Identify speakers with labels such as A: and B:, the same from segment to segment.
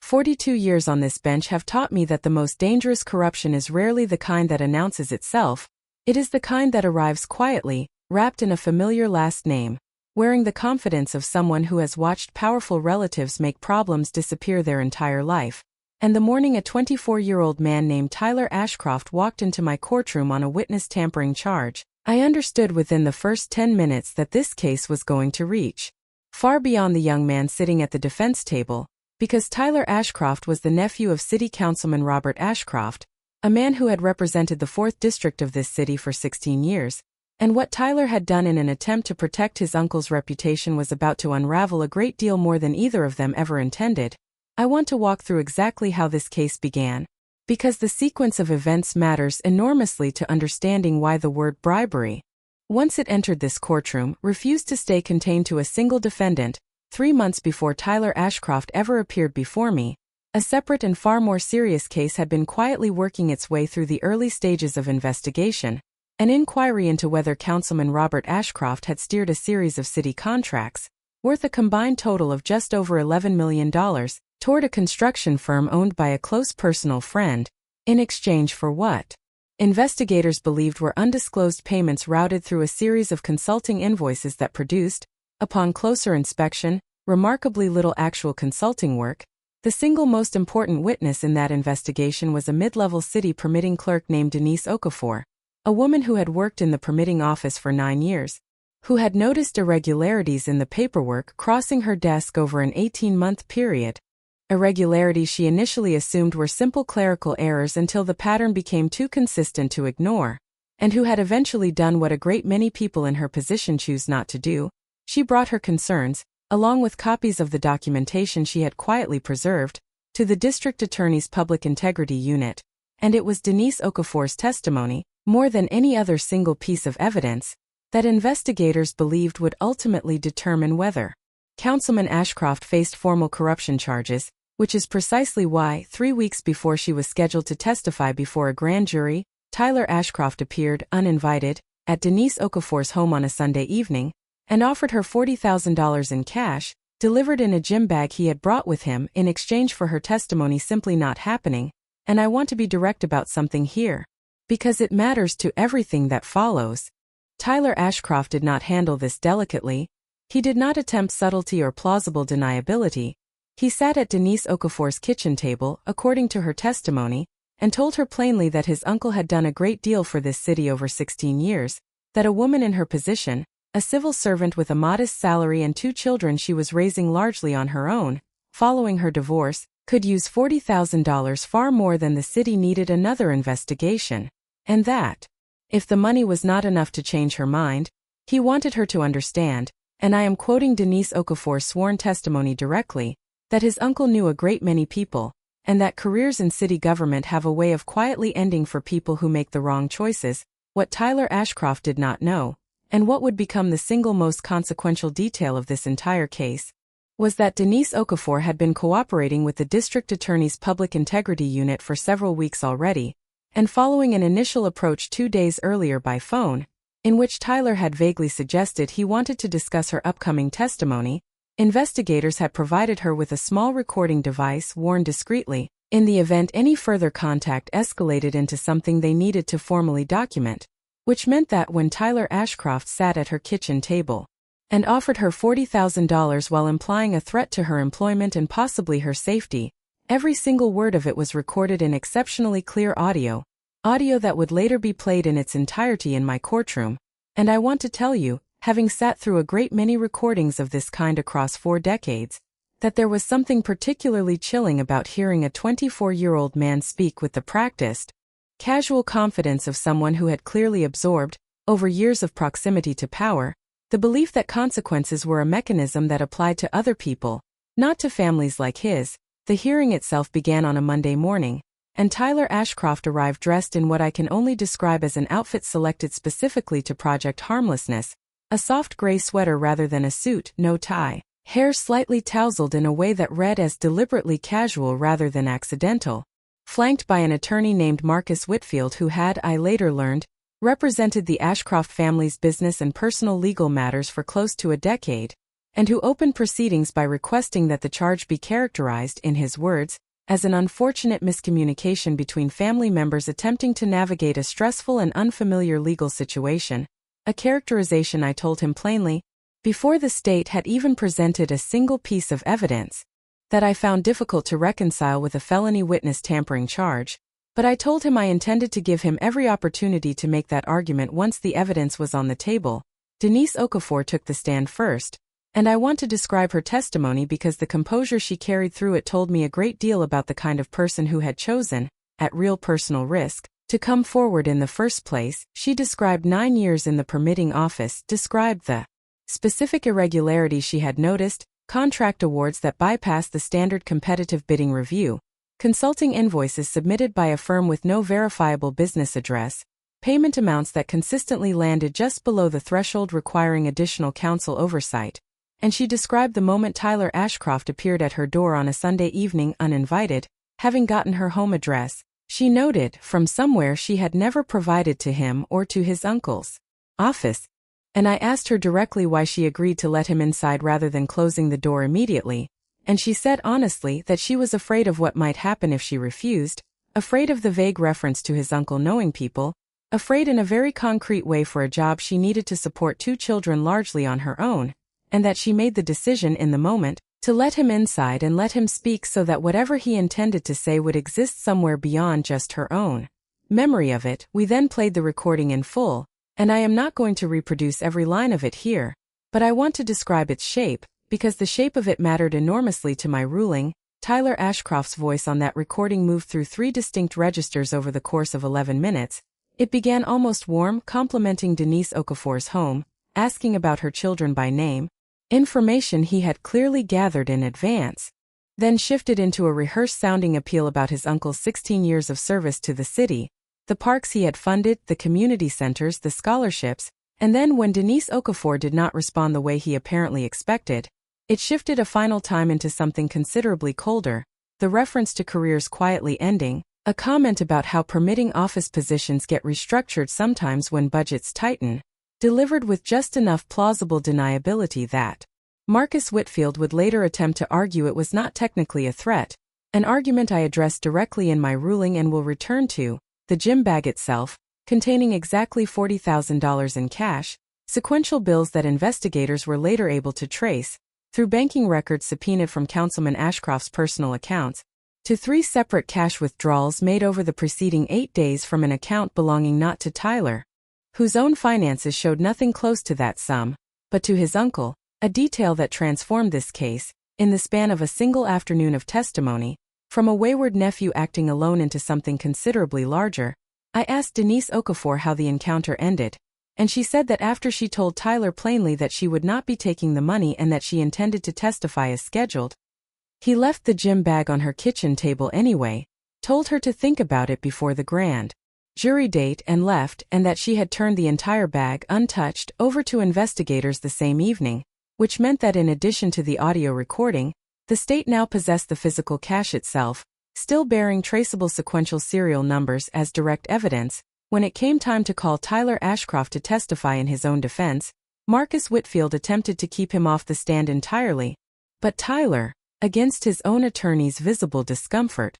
A: 42 years on this bench have taught me that the most dangerous corruption is rarely the kind that announces itself. It is the kind that arrives quietly, wrapped in a familiar last name, wearing the confidence of someone who has watched powerful relatives make problems disappear their entire life. And the morning a 24-year-old man named Tyler Ashcroft walked into my courtroom on a witness tampering charge, I understood within the first 10 minutes that this case was going to reach far beyond the young man sitting at the defense table, because Tyler Ashcroft was the nephew of City Councilman Robert Ashcroft, a man who had represented the 4th District of this city for 16 years, and what Tyler had done in an attempt to protect his uncle's reputation was about to unravel a great deal more than either of them ever intended. I want to walk through exactly how this case began, because the sequence of events matters enormously to understanding why the word bribery, once it entered this courtroom, refused to stay contained to a single defendant. 3 months before Tyler Ashcroft ever appeared before me, a separate and far more serious case had been quietly working its way through the early stages of investigation, an inquiry into whether Councilman Robert Ashcroft had steered a series of city contracts, worth a combined total of just over $11 million, toward a construction firm owned by a close personal friend, in exchange for what investigators believed were undisclosed payments routed through a series of consulting invoices that produced, upon closer inspection, remarkably little actual consulting work. The single most important witness in that investigation was a mid-level city permitting clerk named Denise Okafor, a woman who had worked in the permitting office for 9 years, who had noticed irregularities in the paperwork crossing her desk over an 18-month period. Irregularities she initially assumed were simple clerical errors until the pattern became too consistent to ignore, and who had eventually done what a great many people in her position choose not to do. She brought her concerns, along with copies of the documentation she had quietly preserved, to the district attorney's public integrity unit, and it was Denise Okafor's testimony, more than any other single piece of evidence, that investigators believed would ultimately determine whether Councilman Ashcroft faced formal corruption charges, which is precisely why, 3 weeks before she was scheduled to testify before a grand jury, Tyler Ashcroft appeared, uninvited, at Denise Okafor's home on a Sunday evening, and offered her $40,000 in cash, delivered in a gym bag he had brought with him, in exchange for her testimony simply not happening. And I want to be direct about something here, because it matters to everything that follows. Tyler Ashcroft did not handle this delicately. He did not attempt subtlety or plausible deniability. He sat at Denise Okafor's kitchen table, according to her testimony, and told her plainly that his uncle had done a great deal for this city over 16 years, that a woman in her position, a civil servant with a modest salary and 2 children she was raising largely on her own, following her divorce, could use $40,000 far more than the city needed another investigation, and that, if the money was not enough to change her mind, he wanted her to understand, and I am quoting Denise Okafor's sworn testimony directly, that his uncle knew a great many people, and that careers in city government have a way of quietly ending for people who make the wrong choices. What Tyler Ashcroft did not know, and what would become the single most consequential detail of this entire case, was that Denise Okafor had been cooperating with the district attorney's public integrity unit for several weeks already, and following an initial approach 2 days earlier by phone, in which Tyler had vaguely suggested he wanted to discuss her upcoming testimony, investigators had provided her with a small recording device worn discreetly, in the event any further contact escalated into something they needed to formally document, which meant that when Tyler Ashcroft sat at her kitchen table and offered her $40,000 while implying a threat to her employment and possibly her safety, every single word of it was recorded in exceptionally clear audio that would later be played in its entirety in my courtroom. And I want to tell you, having sat through a great many recordings of this kind across 4 decades, that there was something particularly chilling about hearing a 24-year-old man speak with the practiced, casual confidence of someone who had clearly absorbed, over years of proximity to power, the belief that consequences were a mechanism that applied to other people, not to families like his. The hearing itself began on a Monday morning, and Tyler Ashcroft arrived dressed in what I can only describe as an outfit selected specifically to Project Harmlessness, a soft gray sweater rather than a suit, no tie, hair slightly tousled in a way that read as deliberately casual rather than accidental, flanked by an attorney named Marcus Whitfield who had, I later learned, represented the Ashcroft family's business and personal legal matters for close to a decade. and who opened proceedings by requesting that the charge be characterized, in his words, as an unfortunate miscommunication between family members attempting to navigate a stressful and unfamiliar legal situation, a characterization I told him plainly, before the state had even presented a single piece of evidence, that I found difficult to reconcile with a felony witness tampering charge, but I told him I intended to give him every opportunity to make that argument once the evidence was on the table. Denise Okafor took the stand first, and I want to describe her testimony because the composure she carried through it told me a great deal about the kind of person who had chosen, at real personal risk, to come forward in the first place. She described 9 years in the permitting office, described the specific irregularities she had noticed, contract awards that bypassed the standard competitive bidding review, consulting invoices submitted by a firm with no verifiable business address, payment amounts that consistently landed just below the threshold requiring additional counsel oversight, and she described the moment Tyler Ashcroft appeared at her door on a Sunday evening uninvited, having gotten her home address, she noted, from somewhere she had never provided to him or to his uncle's office, and I asked her directly why she agreed to let him inside rather than closing the door immediately, and she said honestly that she was afraid of what might happen if she refused, afraid of the vague reference to his uncle knowing people, afraid in a very concrete way for a job she needed to support 2 children largely on her own, and that she made the decision in the moment to let him inside and let him speak so that whatever he intended to say would exist somewhere beyond just her own memory of it. We then played the recording in full, and I am not going to reproduce every line of it here, but I want to describe its shape, because the shape of it mattered enormously to my ruling. Tyler Ashcroft's voice on that recording moved through 3 distinct registers over the course of 11 minutes. It began almost warm, complimenting Denise Okafor's home, asking about her children by name, information he had clearly gathered in advance, then shifted into a rehearsed-sounding appeal about his uncle's 16 years of service to the city, the parks he had funded, the community centers, the scholarships, and then when Denise Okafor did not respond the way he apparently expected, it shifted a final time into something considerably colder, the reference to careers quietly ending, a comment about how permitting office positions get restructured sometimes when budgets tighten, delivered with just enough plausible deniability that Marcus Whitfield would later attempt to argue it was not technically a threat, an argument I addressed directly in my ruling and will return to. The gym bag itself, containing exactly $40,000 in cash, sequential bills that investigators were later able to trace, through banking records subpoenaed from Councilman Ashcroft's personal accounts, to 3 separate cash withdrawals made over the preceding 8 days from an account belonging not to Tyler, whose own finances showed nothing close to that sum, but to his uncle, a detail that transformed this case, in the span of a single afternoon of testimony, from a wayward nephew acting alone into something considerably larger. I asked Denise Okafor how the encounter ended, and she said that after she told Tyler plainly that she would not be taking the money and that she intended to testify as scheduled, he left the gym bag on her kitchen table anyway, told her to think about it before the grand jury date and left, and that she had turned the entire bag, untouched, over to investigators the same evening, which meant that in addition to the audio recording, the state now possessed the physical cash itself, still bearing traceable sequential serial numbers as direct evidence. When it came time to call Tyler Ashcroft to testify in his own defense, Marcus Whitfield attempted to keep him off the stand entirely, but Tyler, against his own attorney's visible discomfort,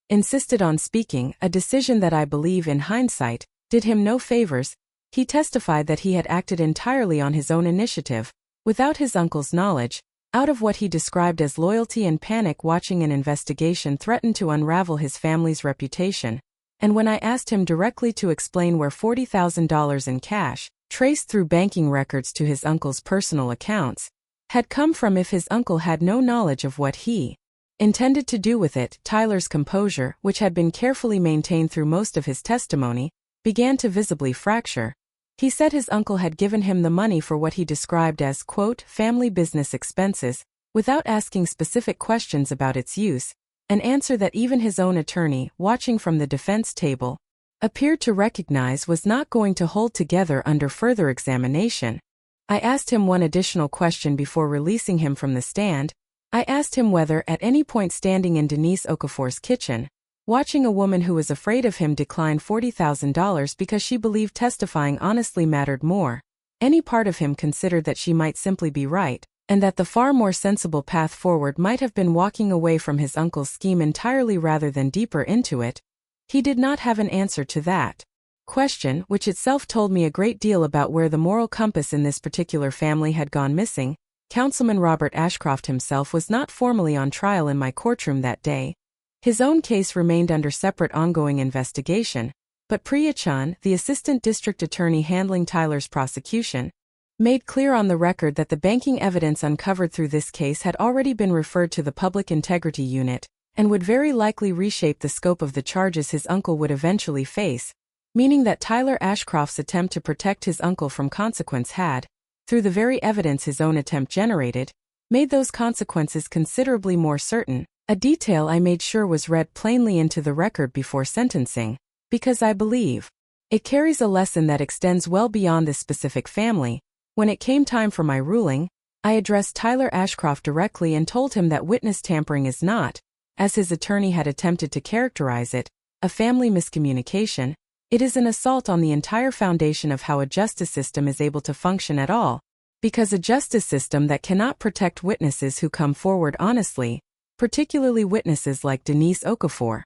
A: insisted on speaking, a decision that I believe in hindsight did him no favors. He testified that he had acted entirely on his own initiative, without his uncle's knowledge, out of what he described as loyalty and panic watching an investigation threaten to unravel his family's reputation, and when I asked him directly to explain where $40,000 in cash, traced through banking records to his uncle's personal accounts, had come from if his uncle had no knowledge of what he intended to do with it, Tyler's composure, which had been carefully maintained through most of his testimony, began to visibly fracture. He said his uncle had given him the money for what he described as, quote, family business expenses, without asking specific questions about its use, an answer that even his own attorney, watching from the defense table, appeared to recognize was not going to hold together under further examination. I asked him one additional question before releasing him from the stand. I asked him whether, at any point standing in Denise Okafor's kitchen, watching a woman who was afraid of him decline $40,000 because she believed testifying honestly mattered more, any part of him considered that she might simply be right, and that the far more sensible path forward might have been walking away from his uncle's scheme entirely rather than deeper into it. He did not have an answer to that question, which itself told me a great deal about where the moral compass in this particular family had gone missing. Councilman Robert Ashcroft himself was not formally on trial in my courtroom that day. His own case remained under separate ongoing investigation, but Priya Chand, the assistant district attorney handling Tyler's prosecution, made clear on the record that the banking evidence uncovered through this case had already been referred to the Public Integrity Unit, and would very likely reshape the scope of the charges his uncle would eventually face, meaning that Tyler Ashcroft's attempt to protect his uncle from consequence had, through the very evidence his own attempt generated, made those consequences considerably more certain, a detail I made sure was read plainly into the record before sentencing, because I believe it carries a lesson that extends well beyond this specific family. When it came time for my ruling, I addressed Tyler Ashcroft directly and told him that witness tampering is not, as his attorney had attempted to characterize it, a family miscommunication. It is an assault on the entire foundation of how a justice system is able to function at all, because a justice system that cannot protect witnesses who come forward honestly, particularly witnesses like Denise Okafor,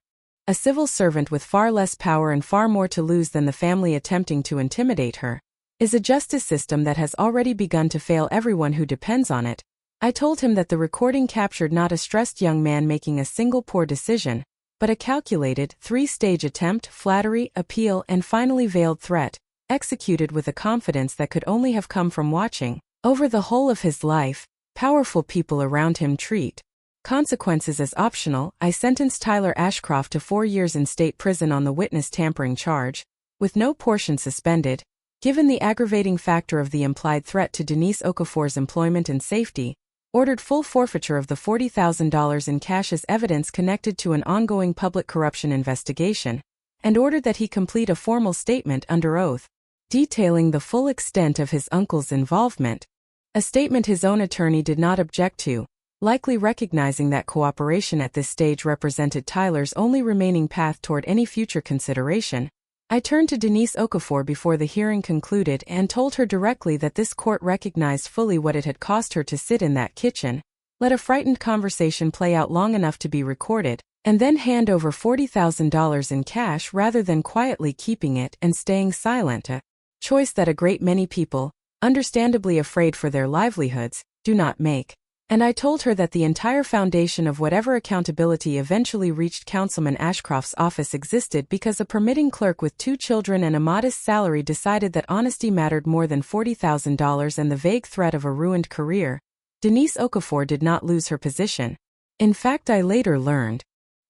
A: a civil servant with far less power and far more to lose than the family attempting to intimidate her, is a justice system that has already begun to fail everyone who depends on it. I told him that the recording captured not a stressed young man making a single poor decision, but a calculated, three-stage attempt, flattery, appeal, and finally veiled threat, executed with a confidence that could only have come from watching, over the whole of his life, powerful people around him treat consequences as optional. I sentenced Tyler Ashcroft to 4 years in state prison on the witness tampering charge, with no portion suspended, given the aggravating factor of the implied threat to Denise Okafor's employment and safety, ordered full forfeiture of the $40,000 in cash as evidence connected to an ongoing public corruption investigation, and ordered that he complete a formal statement under oath, detailing the full extent of his uncle's involvement, a statement his own attorney did not object to, likely recognizing that cooperation at this stage represented Tyler's only remaining path toward any future consideration. I turned to Denise Okafor before the hearing concluded and told her directly that this court recognized fully what it had cost her to sit in that kitchen, let a frightened conversation play out long enough to be recorded, and then hand over $40,000 in cash rather than quietly keeping it and staying silent, a choice that a great many people, understandably afraid for their livelihoods, do not make. And I told her that the entire foundation of whatever accountability eventually reached Councilman Ashcroft's office existed because a permitting clerk with 2 children and a modest salary decided that honesty mattered more than $40,000 and the vague threat of a ruined career. Denise Okafor did not lose her position. In fact, I later learned,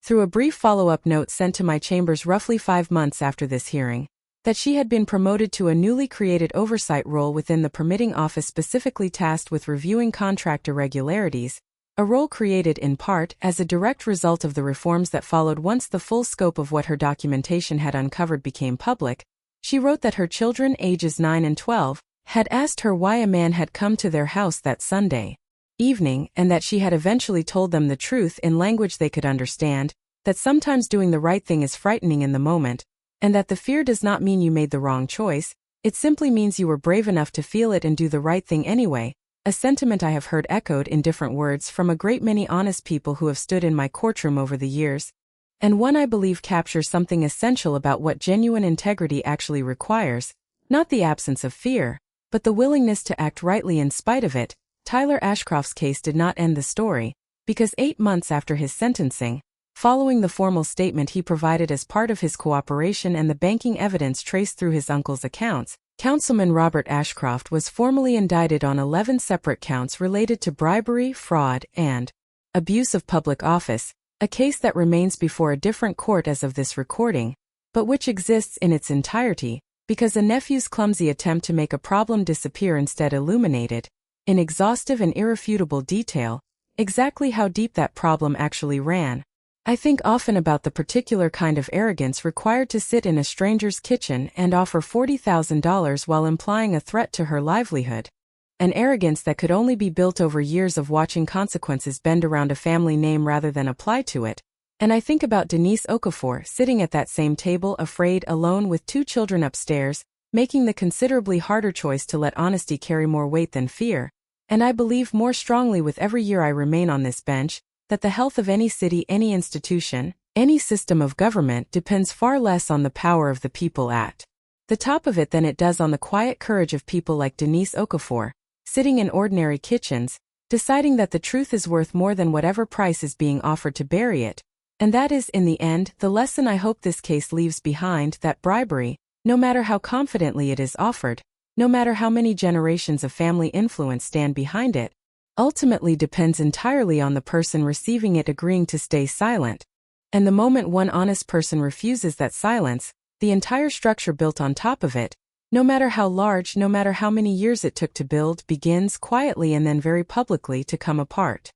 A: through a brief follow-up note sent to my chambers roughly 5 months after this hearing, that she had been promoted to a newly created oversight role within the permitting office specifically tasked with reviewing contract irregularities, a role created in part as a direct result of the reforms that followed once the full scope of what her documentation had uncovered became public. She wrote that her children, ages 9 and 12, had asked her why a man had come to their house that Sunday evening, and that she had eventually told them the truth in language they could understand, that sometimes doing the right thing is frightening in the moment, and that the fear does not mean you made the wrong choice, it simply means you were brave enough to feel it and do the right thing anyway, a sentiment I have heard echoed in different words from a great many honest people who have stood in my courtroom over the years, and one I believe captures something essential about what genuine integrity actually requires, not the absence of fear, but the willingness to act rightly in spite of it. Tyler Ashcroft's case did not end the story, because 8 months after his sentencing, following the formal statement he provided as part of his cooperation and the banking evidence traced through his uncle's accounts, Councilman Robert Ashcroft was formally indicted on 11 separate counts related to bribery, fraud, and abuse of public office, a case that remains before a different court as of this recording, but which exists in its entirety, because a nephew's clumsy attempt to make a problem disappear instead illuminated, in exhaustive and irrefutable detail, exactly how deep that problem actually ran. I think often about the particular kind of arrogance required to sit in a stranger's kitchen and offer $40,000 while implying a threat to her livelihood. An arrogance that could only be built over years of watching consequences bend around a family name rather than apply to it. And I think about Denise Okafor sitting at that same table, afraid, alone with 2 children upstairs, making the considerably harder choice to let honesty carry more weight than fear. And I believe more strongly with every year I remain on this bench, that the health of any city, any institution, any system of government depends far less on the power of the people at the top of it than it does on the quiet courage of people like Denise Okafor, sitting in ordinary kitchens, deciding that the truth is worth more than whatever price is being offered to bury it. And that is, in the end, the lesson I hope this case leaves behind, that bribery, no matter how confidently it is offered, no matter how many generations of family influence stand behind it, ultimately depends entirely on the person receiving it agreeing to stay silent. And the moment one honest person refuses that silence, the entire structure built on top of it, no matter how large, no matter how many years it took to build, begins quietly and then very publicly to come apart.